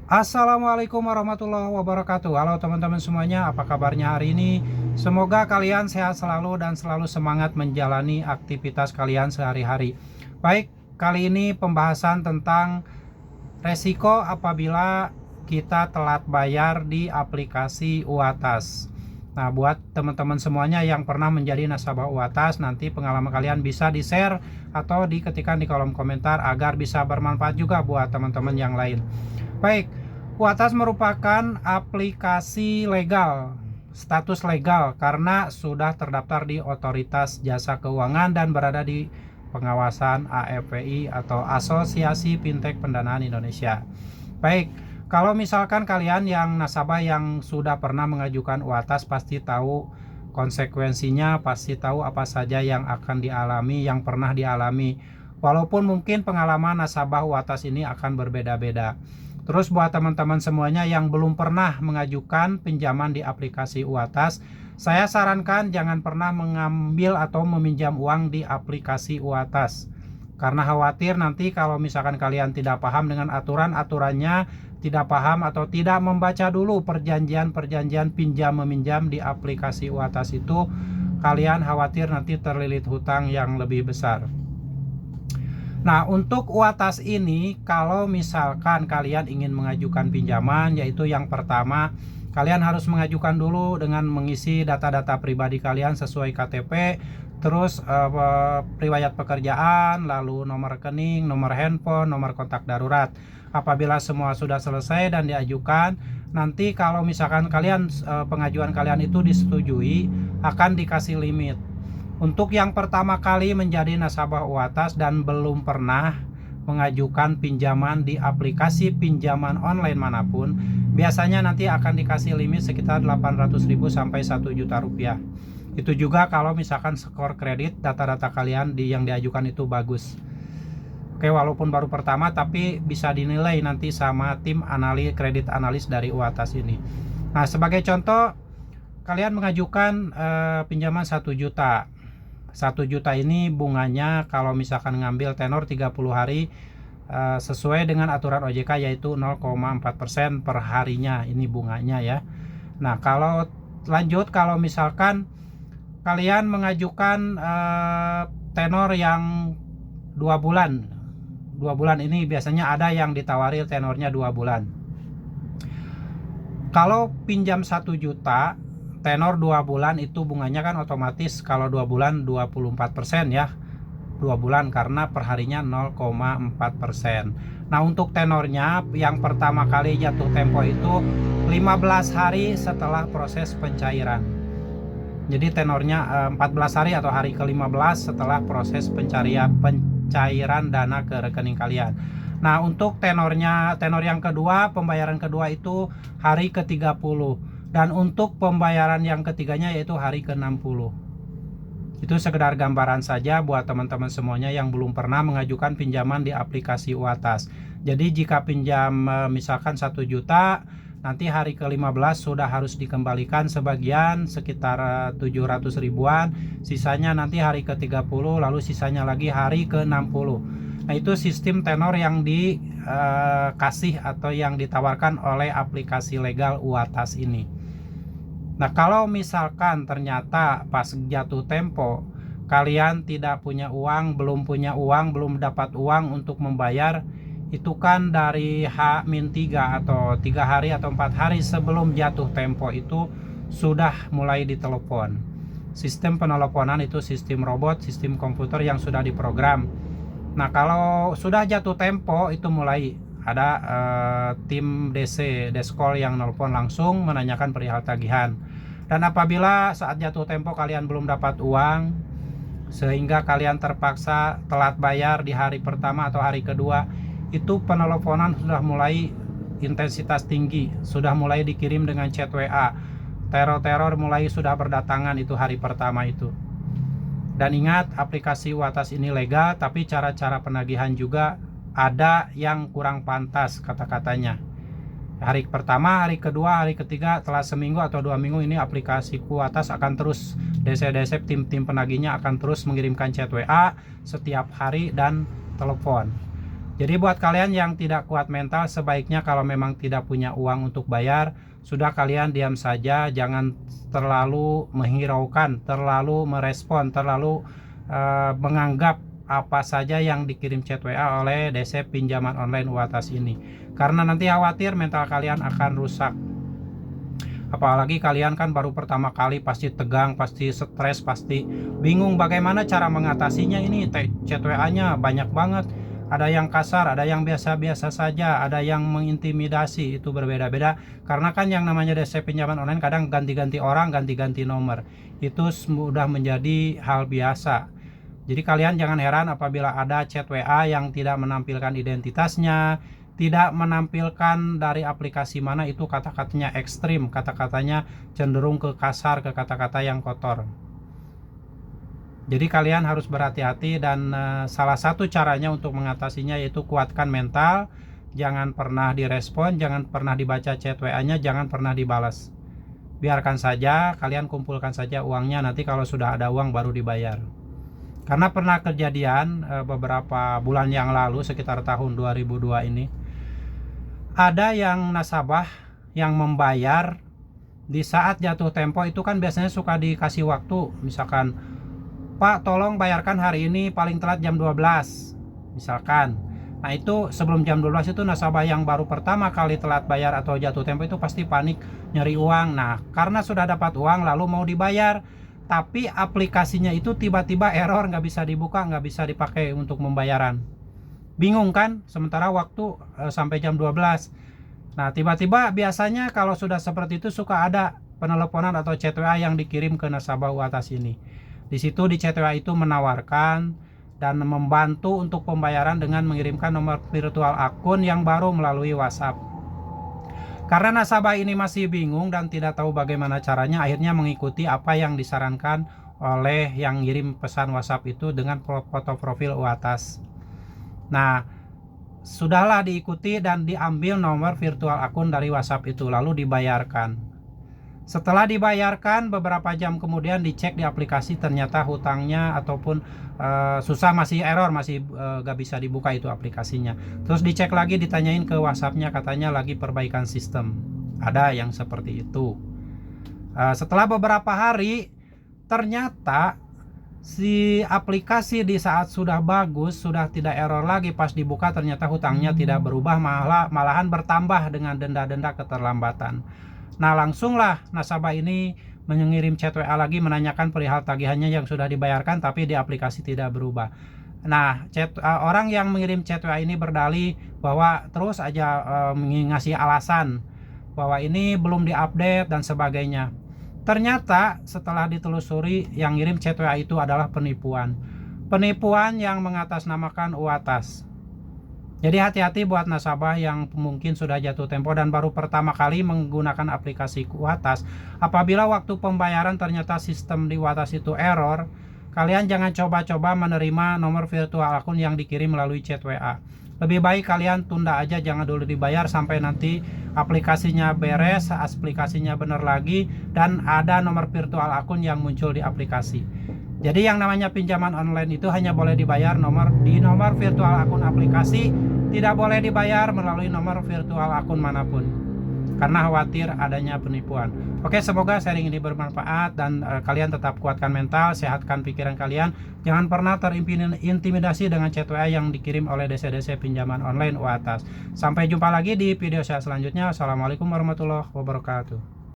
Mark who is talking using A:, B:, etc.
A: Assalamualaikum warahmatullahi wabarakatuh. Halo teman-teman semuanya, apa kabarnya hari ini? Semoga kalian sehat selalu dan selalu semangat menjalani aktivitas kalian sehari-hari. Baik, kali ini pembahasan tentang resiko apabila kita telat bayar di aplikasi UATAS. Nah, buat teman-teman semuanya yang pernah menjadi nasabah UATAS, nanti pengalaman kalian bisa di-share atau diketikkan di kolom komentar agar bisa bermanfaat juga buat teman-teman yang lain. Baik, UATAS merupakan aplikasi legal, status legal karena sudah terdaftar di Otoritas Jasa Keuangan dan berada di pengawasan AFPI atau Asosiasi Fintech Pendanaan Indonesia. Baik, kalau misalkan kalian yang nasabah yang sudah pernah mengajukan UATAS pasti tahu konsekuensinya, pasti tahu apa saja yang akan dialami, yang pernah dialami. Walaupun mungkin pengalaman nasabah UATAS ini akan berbeda-beda. Terus buat teman-teman semuanya yang belum pernah mengajukan pinjaman di aplikasi UATAS, saya sarankan jangan pernah mengambil atau meminjam uang di aplikasi UATAS. Karena khawatir nanti kalau misalkan kalian tidak paham dengan aturan-aturannya, tidak paham atau tidak membaca dulu perjanjian-perjanjian pinjam meminjam di aplikasi UATAS itu, kalian khawatir nanti terlilit hutang yang lebih besar. Nah, untuk UATAS ini, kalau misalkan kalian ingin mengajukan pinjaman, yaitu yang pertama, kalian harus mengajukan dulu dengan mengisi data-data pribadi kalian sesuai KTP, terus riwayat pekerjaan, lalu nomor rekening, nomor handphone, nomor kontak darurat. Apabila semua sudah selesai dan diajukan, nanti kalau misalkan kalian pengajuan kalian itu disetujui, akan dikasih limit. Untuk yang pertama kali menjadi nasabah UATAS dan belum pernah mengajukan pinjaman di aplikasi pinjaman online manapun, biasanya nanti akan dikasih limit sekitar 800.000 sampai 1 juta rupiah. Itu juga kalau misalkan skor kredit data-data kalian yang diajukan itu bagus. Oke, walaupun baru pertama tapi bisa dinilai nanti sama tim kredit analis dari UATAS ini. Nah, sebagai contoh, kalian mengajukan pinjaman 1 juta. 1 juta ini bunganya kalau misalkan ngambil tenor 30 hari sesuai dengan aturan OJK yaitu 0,4% per harinya ini bunganya ya. Nah, kalau lanjut, kalau misalkan kalian mengajukan tenor yang 2 bulan. 2 bulan ini biasanya ada yang ditawari tenornya 2 bulan. Kalau pinjam 1 juta tenor 2 bulan itu bunganya kan otomatis kalau 2 bulan 24% ya. 2 bulan karena perharinya 0,4%. Nah, untuk tenornya yang pertama kali jatuh tempo itu 15 hari setelah proses pencairan. Jadi tenornya 14 hari atau hari ke-15 setelah proses pencairan dana ke rekening kalian. Nah, untuk tenor yang kedua, pembayaran kedua itu hari ke-30. Dan untuk pembayaran yang ketiganya yaitu hari ke-60. Itu sekedar gambaran saja buat teman-teman semuanya yang belum pernah mengajukan pinjaman di aplikasi UATAS. Jadi jika pinjam misalkan 1 juta, nanti hari ke-15 sudah harus dikembalikan sebagian sekitar 700 ribuan, sisanya nanti hari ke-30, lalu sisanya lagi hari ke-60. Nah, itu sistem tenor yang dikasih atau yang ditawarkan oleh aplikasi legal UATAS ini. Nah, kalau misalkan ternyata pas jatuh tempo kalian tidak punya uang, belum dapat uang untuk membayar, itu kan dari H-3 atau 3 hari atau 4 hari sebelum jatuh tempo itu sudah mulai ditelepon. Sistem penelponan itu sistem robot, sistem komputer yang sudah diprogram. Nah, kalau sudah jatuh tempo itu mulai ada tim DC, Deskol yang nelpon langsung menanyakan perihal tagihan. Dan apabila saat jatuh tempo kalian belum dapat uang sehingga kalian terpaksa telat bayar di hari pertama atau hari kedua, itu penelponan sudah mulai intensitas tinggi, sudah mulai dikirim dengan chat WA. Teror-teror mulai sudah berdatangan itu hari pertama itu. Dan ingat, aplikasi UATAS ini legal, tapi cara-cara penagihan juga ada yang kurang pantas kata-katanya. Hari pertama, hari kedua, hari ketiga, setelah seminggu atau 2 minggu ini aplikasi UATAS akan terus DC-DC, tim penagihnya akan terus mengirimkan chat WA setiap hari dan telepon. Jadi buat kalian yang tidak kuat mental, sebaiknya kalau memang tidak punya uang untuk bayar, sudah kalian diam saja, jangan terlalu menghiraukan, terlalu merespon, terlalu menganggap apa saja yang dikirim chat WA oleh DC pinjaman online UATAS ini. Karena nanti khawatir mental kalian akan rusak. Apalagi kalian kan baru pertama kali, pasti tegang, pasti stres, pasti bingung bagaimana cara mengatasinya. Ini chat WA-nya banyak banget. Ada yang kasar, ada yang biasa-biasa saja, ada yang mengintimidasi, itu berbeda-beda. Karena kan yang namanya DC pinjaman online kadang ganti-ganti orang, ganti-ganti nomor. Itu sudah menjadi hal biasa. Jadi kalian jangan heran apabila ada chat WA yang tidak menampilkan identitasnya, tidak menampilkan dari aplikasi mana, itu kata-katanya ekstrim, kata-katanya cenderung ke kasar, ke kata-kata yang kotor. Jadi kalian harus berhati-hati, dan salah satu caranya untuk mengatasinya yaitu kuatkan mental. Jangan pernah direspon, jangan pernah dibaca chat WA-nya, jangan pernah dibalas. Biarkan saja, kalian kumpulkan saja uangnya, nanti kalau sudah ada uang baru dibayar. Karena pernah kejadian beberapa bulan yang lalu, sekitar tahun 2002 ini, ada yang nasabah yang membayar di saat jatuh tempo. Itu kan biasanya suka dikasih waktu, misalkan, Pak tolong bayarkan hari ini paling telat jam 12 misalkan. Nah itu sebelum jam 12 itu nasabah yang baru pertama kali telat bayar atau jatuh tempo itu pasti panik nyari uang. Nah karena sudah dapat uang lalu mau dibayar, tapi aplikasinya itu tiba-tiba error, nggak bisa dibuka, nggak bisa dipakai untuk pembayaran. Bingung kan, sementara waktu sampai jam 12. Nah tiba-tiba biasanya kalau sudah seperti itu suka ada peneleponan atau chat WA yang dikirim ke nasabah UATAS ini. Di situ di chat WA itu menawarkan dan membantu untuk pembayaran dengan mengirimkan nomor virtual akun yang baru melalui WhatsApp. Karena nasabah ini masih bingung dan tidak tahu bagaimana caranya, akhirnya mengikuti apa yang disarankan oleh yang ngirim pesan WhatsApp itu dengan foto profil UATAS. Nah, sudahlah diikuti dan diambil nomor virtual akun dari WhatsApp itu, lalu dibayarkan. Setelah dibayarkan beberapa jam kemudian dicek di aplikasi, ternyata hutangnya ataupun susah, masih error, masih gak bisa dibuka itu aplikasinya. Terus dicek lagi, ditanyain ke WhatsAppnya, katanya lagi perbaikan sistem. Ada yang seperti itu. Setelah beberapa hari, ternyata si aplikasi di saat sudah bagus, sudah tidak error lagi, pas dibuka ternyata hutangnya tidak berubah, malahan bertambah dengan denda-denda keterlambatan. Nah langsunglah nasabah ini mengirim chat WA lagi menanyakan perihal tagihannya yang sudah dibayarkan tapi di aplikasi tidak berubah. Nah orang yang mengirim chat WA ini berdalih bahwa terus aja ngasih alasan bahwa ini belum diupdate dan sebagainya. Ternyata setelah ditelusuri, yang ngirim chat WA itu adalah penipuan yang mengatasnamakan UATAS. Jadi hati-hati buat nasabah yang mungkin sudah jatuh tempo dan baru pertama kali menggunakan aplikasi UATAS. Apabila waktu pembayaran ternyata sistem di UATAS itu error, kalian jangan coba-coba menerima nomor virtual akun yang dikirim melalui chat WA. Lebih baik kalian tunda aja, jangan dulu dibayar sampai nanti aplikasinya beres, aplikasinya bener lagi, dan ada nomor virtual akun yang muncul di aplikasi. Jadi yang namanya pinjaman online itu hanya boleh dibayar di nomor virtual akun aplikasi, tidak boleh dibayar melalui nomor virtual akun manapun, karena khawatir adanya penipuan. Oke, semoga sharing ini bermanfaat dan kalian tetap kuatkan mental, sehatkan pikiran kalian. Jangan pernah terintimidasi dengan chat WA yang dikirim oleh DC-DC pinjaman online UATAS. Sampai jumpa lagi di video saya selanjutnya. Assalamualaikum warahmatullahi wabarakatuh.